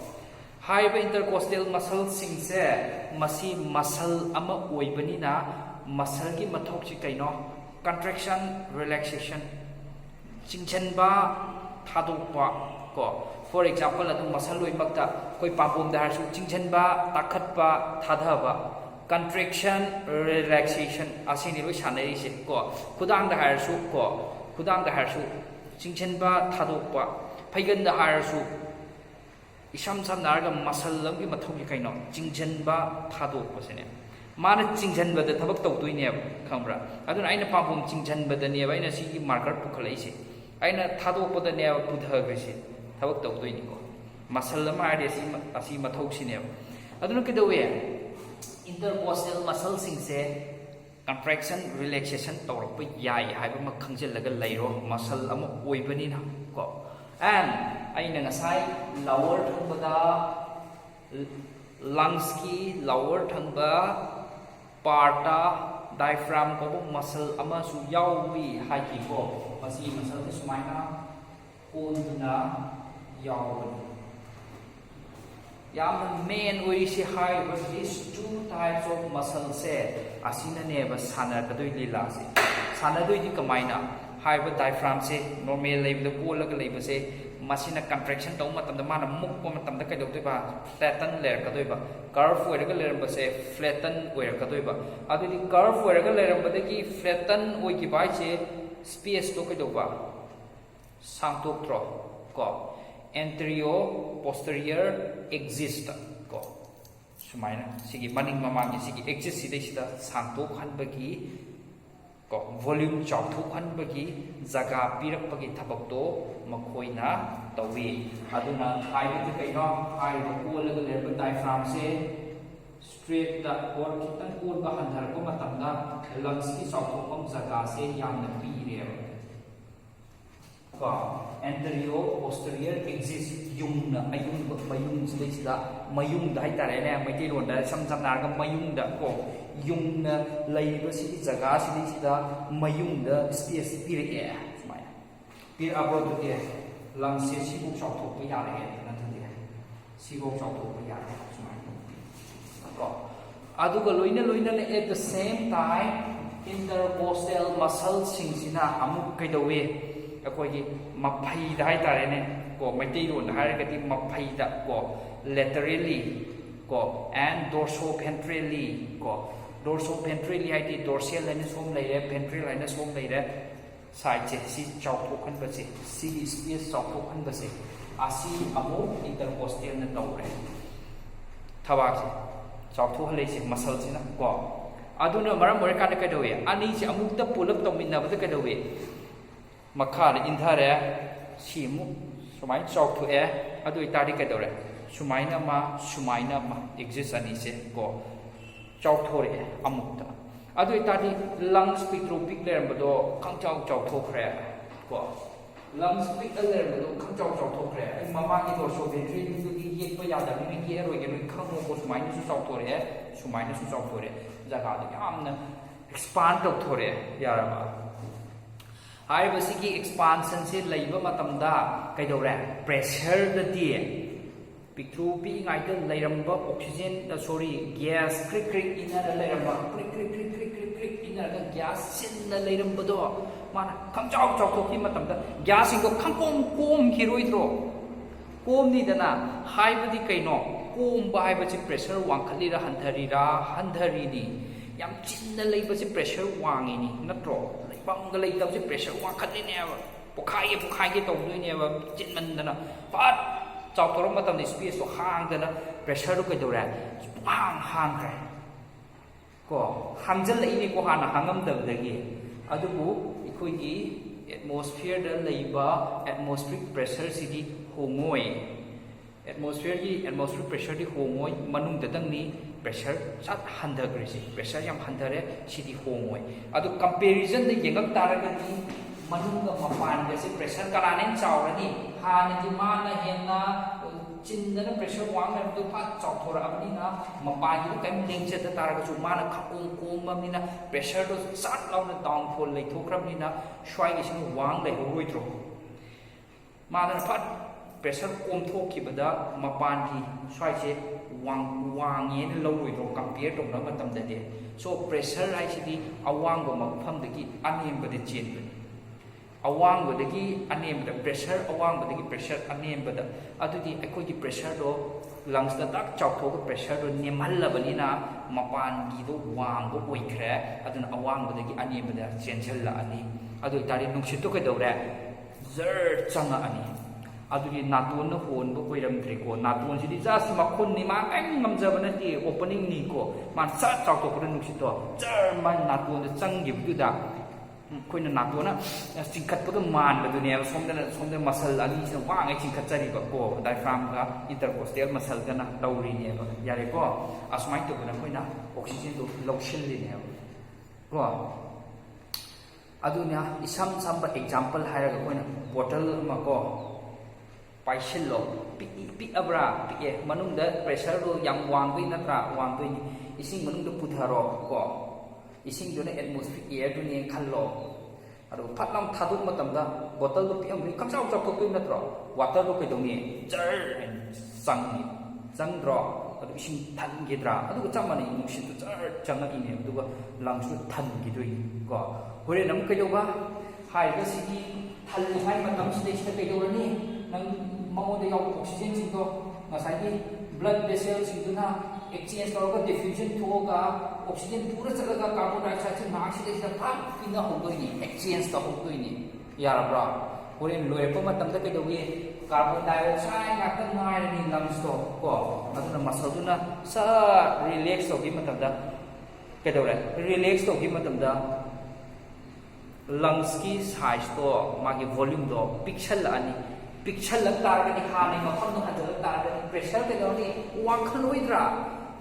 S1: haiba intercostal muscles singse masi muscle ama oibanina muscle gi mathok chi kaino contraction relaxation chingchanba thadokpa ko for example adu muscle oimakta koi papom da harsu chingchanba takhatpa thadhaba contraction relaxation asini loi sanai se ko khudang da harsu ko khudang da harsu chingchanba thadokpa phaigan da harsu isam sam narga muscle lam gi mathok gi kaino chingchanba thadokpa sene mana chingchanba da thabak tawdoi ne khambra aduna aina papom chingchanba da ne aina si gi marker pukhalai se aina thadokpa da ne pudha se thabak tawdoi ni ko muscle ma ade asi mathok sine aduna kidawe intercostal muscle singse contraction relaxation tawrap yai haiba ma khangjillaga leiro muscle ama oibanina ko and aina ngasai lower thangba lungs ki lower thangba parta diaphragm ko muscle ama su yawi haiki ko masi muscle se sumaina onduna yawi yam main oisi hai but these two types of muscle se asina ne ba sana kadoi lila se sana doi di kamaina hai ba diaphragm se normal level ko laga leba se masina contraction taw matam da mana muk ko matam da kadoi ba flatten layer kadoi ba curve oiraga layer ba se flatten oiraga kadoi ba adu di curve oiraga layer ba da ki flatten oi ki bai se space to kadoi ba sangtok tro ko anterior posterior exist ko sumaina sigi maning mamang sigi exist sida sida sangtok hanbagi ko volume chawthok hanbagi jaga pirak pagi thabak to makhoina tawi aduna haibu kaino haibu kolaga leba diaphragm se straight da or kitan kol ba handhar ko matamda lungs ki chawthokam jaga se yamna pire ko anterior posterior exist yung na ayung mayung sida mayung da haitare ne maiti ron da sam narga mayung da ko yung na laiba si jaga sida mayung da space pire e smaya pir abroad de lang se si bu chok thok ya le na thade si bu chok thok ya smaya ko ꯑꯗꯨꯒ ꯂꯣꯏꯅꯅ at the same time intercostal muscle-ꯁꯤꯡꯁꯤꯅ ꯑꯃꯨꯛ ꯀꯩꯗꯧꯏ ꯑꯩꯈꯣꯏꯒꯤ ꯃꯐꯩꯗ ꯍꯥꯏꯇꯥꯔꯦꯅꯦ ꯀꯣ ꯃꯩꯇꯩꯂꯣꯟꯗ ꯍꯥꯏꯔꯒꯗꯤ ꯃꯐꯩꯗ ꯀꯣ laterally ꯀꯣ and dorsoventrally ꯀꯣ dorsoventrally ꯍꯥꯏꯗꯤ dorsal ꯍꯥꯏꯅ ꯁꯣꯝ ꯂꯩꯔꯦ ventral ꯍꯥꯏꯅ ꯁꯣꯝ ꯂꯩꯔꯦ ꯁꯥꯏꯠꯁꯦ ꯁꯤ ꯆꯥꯎꯊꯣꯛꯍꯟꯕꯁꯦ ꯁꯤꯒꯤ ꯁ꯭ꯄꯦꯁ ꯆꯥꯎꯊꯣꯛꯍꯟꯕꯁꯦ ꯑꯁꯤ ꯑꯃꯨꯛ intercostalꯅ ꯇꯧꯔꯦ ꯊꯕꯥꯛꯁꯦ ꯆꯥꯎꯊꯣꯛꯍꯜꯂꯤꯁꯦ ꯃꯁꯜꯁꯤꯅ ꯀꯣ ꯑꯗꯨꯅ ꯃꯔꯝ ꯑꯣꯏꯔꯀꯥꯟꯗ ꯀꯩꯗꯧꯏ ꯑꯅꯤꯁꯦ ꯑꯃꯨꯛꯇ ꯄꯨꯂꯞ ꯇꯧꯃꯤꯟꯅꯕꯗ ꯀꯩꯗꯧꯏ ꯃꯈꯥꯗ ꯏꯟꯊꯔꯦ ꯁꯤ ꯑꯃꯨꯛ ꯁꯨꯃꯥꯏꯅ ꯆꯥꯎꯊꯣꯛꯑꯦ ꯑꯗꯨ ꯑꯣꯏꯇꯥꯔꯗꯤ ꯀꯩꯗꯧꯔꯦ ꯁꯨꯃꯥꯏꯅ ꯑꯃ ꯑꯦꯛꯖꯤꯁ ꯑꯅꯤꯁꯦ ꯀꯣ ꯆꯥꯎꯊꯣꯔꯛꯑꯦ ꯑꯃꯨꯛꯇ ꯑꯗꯨ ꯑꯣꯏꯇꯥꯔꯗꯤ ꯂꯪꯁ ꯄꯤꯛꯇ꯭ꯔꯨ ꯄꯤꯛ ꯂꯩꯔꯝꯕꯗꯣ ꯈꯪꯆꯥꯎ ꯆꯥꯎꯊꯣꯛꯈ꯭ꯔꯦ ꯀꯣ ꯂꯪꯁ ꯄꯤꯛꯑ ꯂꯩꯔꯝꯕꯗꯣ ꯈꯪꯆꯥꯎ ꯆꯥꯎꯊꯣꯛꯈ꯭ꯔꯦ ꯑꯩ ꯃꯃꯥꯡꯒꯤ ꯗꯣꯔꯁꯣꯚꯦꯟꯇ꯭ꯔꯤꯗꯨꯗꯤ ꯌꯦꯛꯄ ꯌꯥꯗꯕꯅꯤꯅ ꯌꯦꯛꯑꯔꯣꯏꯒꯦ ꯅꯣꯏ ꯈꯪꯉꯣꯀꯣ ꯁꯨꯃꯥꯏꯅꯁꯨ ꯆꯥꯎꯊꯣꯔꯛꯑꯦ ꯁꯨꯃꯥꯏꯅꯁꯨ ꯆꯥꯎꯊꯣꯔꯛꯑꯦ ꯖꯒꯥꯗꯣ ꯌꯥꯝꯅ ꯑꯦꯛꯁꯄꯥꯟ ꯇꯧꯊꯣꯔꯛꯑꯦ ꯌꯥꯔꯕ ꯍꯥꯏꯔꯤꯕꯁꯤꯒꯤ ꯑꯦꯛꯁꯄꯥꯟꯁꯟꯁꯦ ꯂꯩꯕ ꯃꯇꯝꯗ ꯀꯩꯗꯧꯔꯦ ꯄ꯭ꯔꯦꯁꯔꯗꯗꯤ ꯄꯤꯛꯇ꯭ꯔꯨ ꯄꯤꯛꯏꯉꯩꯗ ꯂꯩꯔꯝꯕ ꯑꯣꯛꯁꯤꯖꯦꯟ ꯒ꯭ꯌꯥꯁ ꯀ꯭ꯔꯤꯛ ꯀ꯭ꯔꯤꯛ ꯏꯟꯅꯔ ꯂꯩꯔꯝꯕ ꯀ꯭ꯔꯤꯛ ꯏꯟꯅꯔꯒ ꯒ꯭ꯌꯥꯁ ꯁꯤꯟꯅ ꯂꯩꯔꯝꯕꯗꯣ ꯃꯥꯅ ꯈꯪꯆꯥꯎ ꯆꯥꯎꯊꯣꯛꯈꯤꯕ ꯃꯇꯝꯗ ꯒ꯭ꯌꯥꯁꯁꯤꯡꯗꯣ ꯀꯣꯝꯈꯤꯔꯣꯏꯗ꯭ꯔꯣ ꯀꯣꯝꯅꯤꯗꯅ ꯍꯥꯏꯕꯗꯤ ꯀꯩꯅꯣ ꯀꯣꯝꯕ ꯍꯥꯏꯕꯁꯤ ꯄ꯭ꯔꯦꯁꯔ ꯋꯥꯡꯈꯠꯂꯤꯔ ꯍꯟꯊꯔꯤꯔ ꯍꯟꯊꯔꯤꯅꯤ ꯌꯥꯝ ꯆꯤꯟꯅ ꯂꯩꯕꯁꯤ ꯄ꯭ꯔꯦꯁꯔ ꯋꯥꯡꯉꯤꯅꯤ ꯅꯠꯇ꯭ꯔꯣ ꯂꯩꯐꯝꯒ ꯂꯩꯇꯕꯁꯤ ꯄ꯭ꯔꯦꯁꯔ ꯋꯥꯡꯈꯠꯂꯤꯅꯦꯕ ꯄꯣꯈꯥꯏꯒꯦ ꯇꯧꯗꯣꯏꯅꯦꯕ ꯆꯤꯟꯃꯟꯗꯅ ꯐꯠ ꯆꯥꯎꯊꯣꯔꯛꯄ ꯃꯇꯝꯗ ꯁ꯭ꯄꯦꯁꯇꯣ ꯍꯥꯡꯗꯅ ꯄ꯭ꯔꯦꯁꯔꯗꯣ ꯀꯩꯗꯧꯔꯦ ꯍꯥꯡꯈ꯭ꯔꯦ ꯀꯣ ꯍꯥꯡꯖꯜꯂꯛꯏꯅꯦꯀꯣ ꯍꯥꯟꯅ ꯍꯥꯡꯉꯝꯗꯕꯗꯒꯤ ꯑꯗꯨꯕꯨ ꯑꯩꯈꯣꯏꯒꯤ ꯑꯦꯠꯃꯣꯁꯐꯤꯌꯔꯗ ꯂꯩꯕ ꯑꯦꯠꯃꯣꯁꯐꯤꯌꯔꯤꯛ ꯄ꯭ꯔꯦꯁꯔꯁꯤꯗꯤ ꯍꯣꯡꯉꯣꯏ ꯑꯦꯠꯃꯣꯁꯐꯤꯌꯔꯤꯛ ꯄ꯭ꯔꯦꯁꯔꯗꯤ ꯍꯣꯡꯉꯣꯏ ꯃꯅꯨꯡꯗꯇꯪꯅꯤ プレッシャー ꯆꯠ ꯍꯟꯊꯈ꯭ꯔꯤꯁꯤ ꯄ꯭ꯔꯦꯁꯔ ꯌꯥꯝ ꯍꯟꯊꯔꯦ ꯁꯤꯗꯤ ꯍꯣꯡꯉꯣꯏ ꯑꯗꯨ ꯀꯝꯄꯦꯔꯤꯖꯟꯗ ꯌꯦꯡꯉꯛ ꯇꯥꯔꯒꯗꯤ ꯃꯅꯨꯡꯒ ꯃꯄꯥꯟꯒꯁꯤ ꯄ꯭ꯔꯦꯁꯔ ꯀꯅꯥꯅ ꯆꯥꯎꯔꯅꯤ ꯍꯥꯟꯅꯗꯤ ꯃꯥꯅ ꯍꯦꯟꯅ ꯆꯤꯟꯗꯅ ꯄ꯭ꯔꯦꯁꯔ ꯋꯥꯡꯅꯕꯗꯨ ꯐꯠ ꯆꯥꯎꯊꯣꯔꯛꯑꯕꯅꯤꯅ ꯃꯄꯥꯟꯒꯤꯗꯨ ꯀꯔꯤꯝ ꯂꯦꯡꯖꯗ ꯇꯥꯔꯒꯁꯨ ꯃꯥꯅ ꯀꯣꯝꯕꯅꯤꯅ ꯄ꯭ꯔꯦꯁꯔꯗꯨ ꯆꯠ ꯂꯥꯎꯅ ꯗꯥꯎꯟꯐꯣꯜ ꯂꯩꯊꯣꯛꯈ꯭ꯔꯕꯅꯤꯅ ꯁ꯭ꯋꯥꯏꯒꯤꯁꯤꯅ ꯋꯥꯡ ꯂꯩꯍꯧꯔꯣꯏꯗ꯭ꯔꯣ ꯃꯥꯅ ꯐꯠ ꯄ꯭ꯔꯦꯁꯔ ꯀꯣꯝꯊꯣꯛꯈꯤꯕꯗ ꯃꯄꯥꯟꯒꯤ ꯁ꯭ꯋꯥꯏꯁꯦ ꯋꯥꯡꯉꯦꯅ ꯂꯧꯔꯣꯏꯗ꯭ꯔꯣ ꯀꯝꯄꯤꯌꯔ ꯇꯧꯅꯕ ꯃꯇꯝꯗꯗꯤ ꯁꯣ ꯄ꯭ꯔꯦꯁꯔ ꯍꯥꯏꯁꯤꯗꯤ ꯑꯋꯥꯡꯕ ꯃꯐꯝꯗꯒꯤ ꯑꯅꯦꯝꯕꯗ ꯆꯦꯟꯕꯅꯤ ꯑꯋꯥꯡꯕꯗꯒꯤ ꯑꯅꯦꯝꯕꯗ ꯄ꯭ꯔꯦꯁꯔ ꯑꯋꯥꯡꯕꯗꯒꯤ ꯄ꯭ꯔꯦꯁꯔ ꯑꯅꯦꯝꯕꯗ ꯑꯗꯨꯗꯤ ꯑꯩꯈꯣꯏꯒꯤ ꯄ꯭ꯔꯦꯁꯔꯗꯣ ꯂꯪꯁꯇ ꯗꯛ ꯆꯥꯎꯊꯣꯛꯑꯒ ꯄ꯭ꯔꯦꯁꯔꯗꯣ ꯅꯦꯝꯍꯜꯂꯕꯅꯤꯅ ꯃꯄꯥꯟꯒꯤꯗꯣ ꯋꯥꯡꯕ ꯑꯣꯏꯈ꯭ꯔꯦ ꯑꯗꯨꯅ ꯑꯋꯥꯡꯕꯗꯒꯤ ꯑꯅꯦꯝꯕꯗ ꯆꯦꯟꯁꯤꯜꯂꯛꯑꯅꯤ ꯑꯗꯨ ꯑꯣꯏꯇꯥꯔꯗꯤ ꯅꯨꯡꯁꯤꯠꯇꯣ ꯀꯩꯗꯧꯔꯦ ꯖꯔ ꯆꯪꯉꯛꯑꯅꯤ ꯑꯗꯨꯗꯤ ꯅꯥꯇꯣꯟꯅ ꯍꯣꯟꯕ ꯑꯣꯏꯔꯝꯗ꯭ꯔꯦꯀꯣ ꯅꯥꯇꯣꯟꯁꯤꯗꯤ ꯖꯁ ꯃꯈꯨꯟꯅꯤ ꯃꯥ ꯀꯔꯤꯝ ꯉꯝꯖꯕ ꯅꯠꯇꯦ ꯑꯣꯄꯅꯤꯡꯅꯤꯀꯣ ꯃꯥꯅ ꯆꯠ ꯆꯥꯎꯊꯣꯛꯄꯗ ꯅꯨꯡꯁꯤꯠꯇꯣ ꯖꯔ ꯃꯥ ꯅꯥꯇꯣꯟꯗ ꯆꯪꯈꯤꯕꯗꯨꯗ ꯑꯩꯈꯣꯏꯅ ꯅꯥꯇꯣꯟꯅ ꯆꯤꯡꯈꯠꯄꯒ ꯃꯥꯟꯕꯗꯨꯅꯦꯕ ꯁꯣꯝꯗ ꯃꯁꯜ ꯑꯅꯤꯁꯤꯅ ꯋꯥꯡꯉꯩ ꯆꯤꯡꯈꯠꯆꯔꯤꯕ ꯀꯣ ꯗꯥꯏꯐ꯭ꯔꯥꯝꯒ ꯏꯟꯇꯔꯀꯣꯁꯇꯦꯜ ꯃꯁꯜꯒꯅ ꯇꯧꯔꯤꯅꯦꯕ ꯌꯥꯔꯦꯀꯣ ꯑꯁꯨꯃꯥꯏꯅ ꯇꯧꯗꯅ ꯑꯩꯈꯣꯏꯅ ꯑꯣꯛꯁꯤꯖꯦꯟꯗꯣ ꯂꯧꯁꯤꯜꯂꯤꯅꯦꯕ ꯀꯣ ꯑꯗꯨꯅ ꯏꯁꯝ ꯁꯝꯕ ꯑꯦꯛꯖꯥꯝꯄꯜ ꯍꯥꯏꯔꯒ ꯑꯩꯈꯣꯏꯅ ꯕꯣꯇꯜ ꯑꯃ ꯀꯣ ꯄꯥꯏꯁꯤꯜꯂꯣ ꯄꯤꯛꯑꯕ꯭ꯔꯥ ꯄꯤꯛꯑꯦ ꯃꯅꯨꯡꯗ ꯄ꯭ꯔꯦꯁꯔꯗꯣ ꯌꯥꯝ ꯋꯥꯡꯗꯣꯏ ꯅꯠꯇ꯭ꯔꯥ ꯋꯥꯡꯗꯣꯏꯅꯤ ꯏꯁꯤꯡ ꯃꯅꯨꯡꯗ ꯄꯨꯊꯔꯣ ꯀꯣ ꯏꯁꯤꯡꯗꯨꯅ ꯑꯦꯠꯃꯣꯁꯐꯤꯌꯔꯤꯛ ꯑꯦꯌꯔꯗꯨꯅꯦ ꯈꯜꯂꯣ ꯑꯗꯨꯒ ꯐꯠ ꯂꯥꯎ ꯊꯥꯗꯣꯛꯄ ꯃꯇꯝꯗ ꯕꯣꯇꯜꯗꯣ ꯄꯤꯛꯑꯝꯕꯅꯤ ꯈꯪꯆꯥꯎ ꯆꯥꯎꯊꯣꯛꯇꯣꯏ ꯅꯠꯇ꯭ꯔꯣ ꯋꯥꯇꯔꯗꯣ ꯀꯩꯗꯧꯅꯤ ꯖꯔ ꯍꯥꯏꯅ ꯆꯪꯗ꯭ꯔꯣ ꯑꯗꯨ ꯏꯁꯤꯡ ꯊꯟꯈꯤꯗ꯭ꯔꯥ ꯑꯗꯨꯒ ꯆꯞ ꯃꯥꯟꯅꯩ ꯅꯨꯡꯁꯤꯠꯇꯨ ꯖꯔ ꯆꯪꯉꯛꯏꯅꯦ ꯑꯗꯨꯒ ꯂꯪꯁꯇꯨ ꯊꯟꯈꯤꯗꯣꯏꯅꯤ ꯀꯣ ꯍꯣꯔꯦꯟ ꯑꯃꯨꯛ ꯀꯩꯗꯧꯕ ꯍꯥꯏꯔꯤꯕꯁꯤꯒꯤ ꯊꯜꯂꯤꯉꯩ ꯃꯇꯝꯁꯤꯗꯩꯁꯤꯗ ꯀꯩꯗꯧꯔꯅꯤ ꯅꯪ ꯃꯉꯣꯟꯗ ꯌꯥꯎꯕ ꯑꯣꯛꯁꯤꯖꯦꯟꯁꯤꯡꯗꯣ ꯉꯁꯥꯏꯒꯤ ꯕ꯭ꯂꯗ ꯚꯦꯁꯦꯜꯁꯤꯡꯗꯨꯅ ꯑꯦꯛꯆꯦꯟꯖ ꯇꯧꯔꯒ ꯗꯤꯐ꯭ꯌꯨꯖꯟ ꯊꯣꯛꯑꯒ ꯑꯣꯛꯁꯤꯖꯦꯟ ꯄꯨꯔ ꯆꯠꯂꯒ ꯀꯥꯔꯕꯣꯟ ꯗꯥꯏꯑꯣꯛꯁꯥꯏꯗꯁꯤ ꯅꯍꯥꯛꯁꯤꯗꯩꯁꯤꯗ ꯐꯠ ꯄꯤꯅꯍꯧꯗꯣꯏꯅꯤ ꯑꯦꯛꯆꯦꯟꯖ ꯇꯧꯍꯧꯗꯣꯏꯅꯤ ꯌꯥꯔꯕ꯭ꯔꯥ ꯍꯣꯔꯦꯟ ꯂꯣꯏꯔꯛꯄ ꯃꯇꯝꯗ ꯀꯩꯗꯧꯏ ꯀꯥꯔꯕꯣꯟ ꯗꯥꯏꯑꯣꯛꯁꯥꯏꯗ ꯉꯥꯛꯇ ꯉꯥꯏꯔꯅꯤ ꯂꯪꯁꯇꯣ ꯀꯣ ꯑꯗꯨꯅ ꯃꯁꯜꯗꯨꯅ ꯁꯠ ꯔꯤꯂꯦꯛꯁ ꯇꯧꯈꯤꯕ ꯃꯇꯝꯗ ꯀꯩꯗꯧꯔꯦ ꯔꯤꯂꯦꯛꯁ ꯇꯧꯈꯤꯕ ꯃꯇꯝꯗ ꯂꯪꯁꯀꯤ ꯁꯥꯏꯖꯇꯣ ꯃꯥꯒꯤ ꯚꯣꯜꯌꯨꯝꯗꯣ ꯄꯤꯛꯁꯜꯂꯛ ꯇꯥꯔꯒꯗꯤ ꯍꯥꯟꯅꯒꯤ ꯃꯐꯝꯗꯣ ꯍꯟꯖꯤꯜꯂꯛ ꯇꯥꯔꯒꯗꯤ ꯄ꯭ꯔꯦꯁꯔ ꯀꯩꯗꯧꯔꯅꯤ ꯋꯥꯡꯈꯠꯂꯣꯏꯗ꯭ꯔꯥ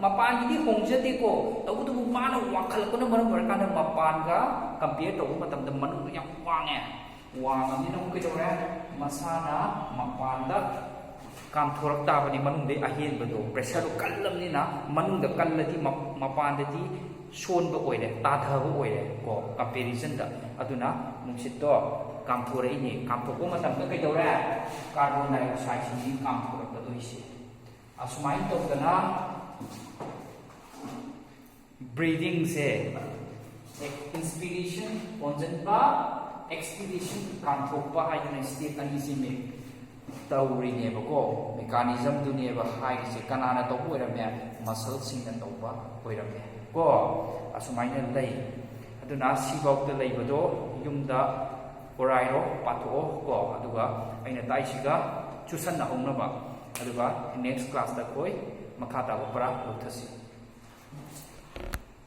S1: ꯃꯄꯥꯟꯒꯤꯗꯤ ꯍꯣꯡꯖꯗꯦꯀꯣ ꯇꯧꯕꯇꯕꯨ ꯃꯥꯅ ꯋꯥꯡꯈꯠꯂꯛꯄꯅ ꯃꯔꯝ ꯑꯣꯏꯔꯀꯥꯟꯗ ꯃꯄꯥꯟꯒ ꯀꯝꯄꯤꯌꯔ ꯇꯧꯕ ꯃꯇꯝꯗ ꯃꯅꯨꯡꯗ ꯌꯥꯝ ꯋꯥꯡꯉꯕꯅꯤꯅ ꯑꯃꯨꯛ ꯀꯩꯗꯧꯔꯦ ꯃꯁꯥꯅ ꯃꯄꯥꯟꯗ ꯀꯥꯝꯊꯣꯔꯛ ꯇꯥꯕꯅꯤ ꯃꯅꯨꯡꯗꯩ ꯑꯍꯦꯟꯕꯗꯣ ꯄ꯭ꯔꯦꯁꯔꯗꯣ ꯀꯜꯂꯕꯅꯤ나 ꯃꯅꯨꯡꯗ ꯀꯜꯂꯗꯤ ꯃꯄꯥꯟꯗꯗꯤ ꯁꯣꯟꯕ ꯑꯣꯏꯔꯦ ꯇꯥꯊꯕ ꯑꯣꯏꯔꯦ ꯀꯣ ꯀꯝꯄꯦꯔꯤꯖꯟꯗ ꯑꯗꯨꯅ ꯅꯨꯡꯁꯤꯠꯇꯣ ꯀꯥꯝꯊꯣꯔꯛꯏꯅꯤ ꯀꯥꯝꯊꯣꯛꯄ ꯃꯇꯝꯗ ꯀꯩꯗꯧꯔꯦ ꯀꯥꯔꯕꯣꯟ ꯗꯥꯏꯑꯣꯛꯁꯥꯏꯗꯁꯤꯡꯁꯤ ꯀꯥꯝꯊꯣꯔꯛꯀꯗꯣꯏꯁꯤ ꯑꯁꯨꯃꯥꯏꯅ ꯇꯧꯗꯅ ꯕ꯭ꯔꯤꯗꯤꯡꯁꯦ ꯏꯟꯁꯄꯤꯔꯦꯁꯟ ꯍꯣꯟꯖꯟꯕ, ꯑꯦꯛꯁꯄꯤꯔꯦꯁꯟ ꯀꯥꯟꯊꯣꯛꯄ ꯍꯥꯏꯗꯅ ꯁ꯭ꯇꯦꯞ ꯑꯅꯤꯁꯤ ꯇꯧꯔꯤꯅꯦꯕꯀꯣ, ꯃꯦꯀꯥꯅꯤꯖꯝꯗꯨꯅꯦꯕ ꯍꯥꯏꯔꯤꯁꯦ. ꯀꯅꯥꯅ ꯇꯧꯕ ꯑꯣꯏꯔꯝꯃꯦ? ꯃꯁꯜꯁꯤꯡꯅ ꯇꯧꯕ ꯑꯣꯏꯔꯝꯃꯦ ꯀꯣ, ꯑꯁꯨꯃꯥꯏꯅ ꯂꯩ. ꯑꯗꯨꯅ ꯁꯤꯐꯥꯎꯗ ꯂꯩꯕꯗꯣ ꯌꯨꯝꯗ ꯑꯣꯔꯥꯏꯔꯣ, ꯄꯥꯊꯣꯛꯑꯣ ꯀꯣ, ꯑꯗꯨꯒ ꯑꯩꯅ ꯇꯥꯛꯏꯁꯤꯒ ꯆꯨꯁꯟꯅꯍꯧꯅꯕ, ꯑꯗꯨꯒ ꯅꯦꯛꯁ ꯀ꯭ꯂꯥꯁꯇ ꯑꯩꯈꯣꯏ ꯃꯈꯥ ꯇꯥꯕ ꯄꯔꯥ ꯂꯧꯊꯁꯤ.